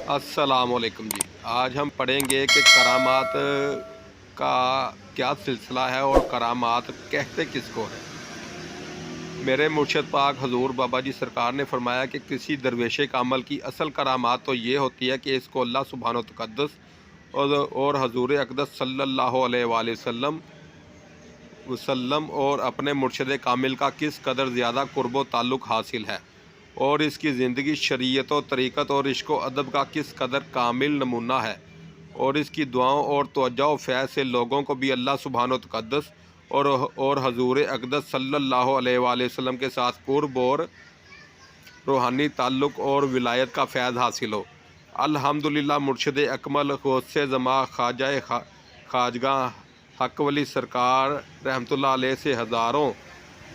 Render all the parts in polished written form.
السلام علیکم جی۔ آج ہم پڑھیں گے کہ کرامات کا کیا سلسلہ ہے اور کرامات کہتے کس کو ہیں۔ میرے مرشد پاک حضور بابا جی سرکار نے فرمایا کہ کسی درویش کامل کی اصل کرامات تو یہ ہوتی ہے کہ اس کو اللہ سبحانہ و تقدس اور حضور اقدس صلی اللہ علیہ وآلہ وسلم اور اپنے مرشد کامل کا کس قدر زیادہ قرب و تعلق حاصل ہے، اور اس کی زندگی شریعت و طریقت اور عشق و ادب کا کس قدر کامل نمونہ ہے، اور اس کی دعاؤں اور توجہ و فیض سے لوگوں کو بھی اللہ سبحانہ و تقدس اور حضور اقدس صلی اللہ علیہ وآلہ وسلم کے ساتھ قرب اور روحانی تعلق اور ولایت کا فیض حاصل ہو۔ الحمدللہ مرشد اکمل غوث زماں خواجہ خواجگاہ حق ولی سرکار رحمۃ اللہ علیہ سے ہزاروں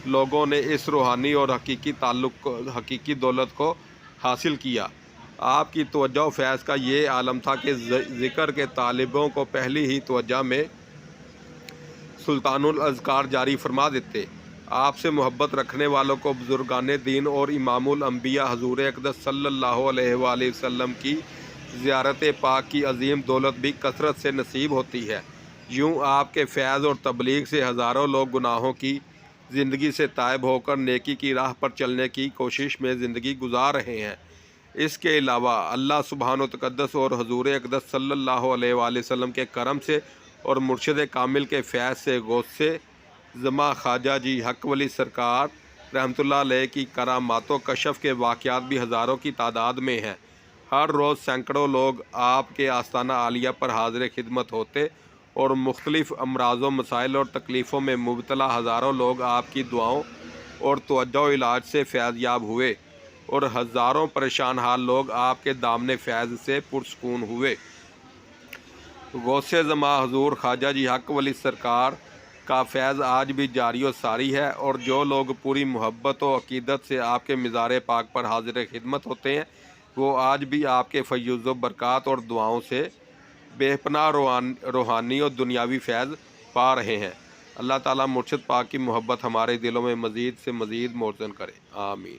لوگوں نے اس روحانی اور حقیقی دولت کو حاصل کیا۔ آپ کی توجہ و فیض کا یہ عالم تھا کہ ذکر کے طالبوں کو پہلی ہی توجہ میں سلطان الاذکار جاری فرما دیتے۔ آپ سے محبت رکھنے والوں کو بزرگان دین اور امام الانبیاء حضور اقدس صلی اللہ علیہ وآلہ وسلم کی زیارت پاک کی عظیم دولت بھی کثرت سے نصیب ہوتی ہے۔ یوں آپ کے فیض اور تبلیغ سے ہزاروں لوگ گناہوں کی زندگی سے تائب ہو کر نیکی کی راہ پر چلنے کی کوشش میں زندگی گزار رہے ہیں۔ اس کے علاوہ اللہ سبحانہ و تقدس اور حضور اقدس صلی اللہ علیہ وآلہ وسلم کے کرم سے اور مرشد کامل کے فیض سے غوث زماں خواجہ جی حق ولی سرکار رحمۃ اللہ علیہ کی کرامات و کشف کے واقعات بھی ہزاروں کی تعداد میں ہیں۔ ہر روز سینکڑوں لوگ آپ کے آستانہ عالیہ پر حاضر خدمت ہوتے اور مختلف امراض و مسائل اور تکلیفوں میں مبتلا ہزاروں لوگ آپ کی دعاؤں اور توجہ و علاج سے فیض یاب ہوئے، اور ہزاروں پریشان حال لوگ آپ کے دامن فیض سے پرسکون ہوئے۔ غوث زماں حضور خواجہ جی حق ولی سرکار کا فیض آج بھی جاری و ساری ہے، اور جو لوگ پوری محبت و عقیدت سے آپ کے مزار پاک پر حاضر خدمت ہوتے ہیں، وہ آج بھی آپ کے فیوز و برکات اور دعاؤں سے بے پناہ روحانی اور دنیاوی فیض پا رہے ہیں۔ اللہ تعالیٰ مرشد پاک کی محبت ہمارے دلوں میں مزید سے مزید موزوں کرے، آمین۔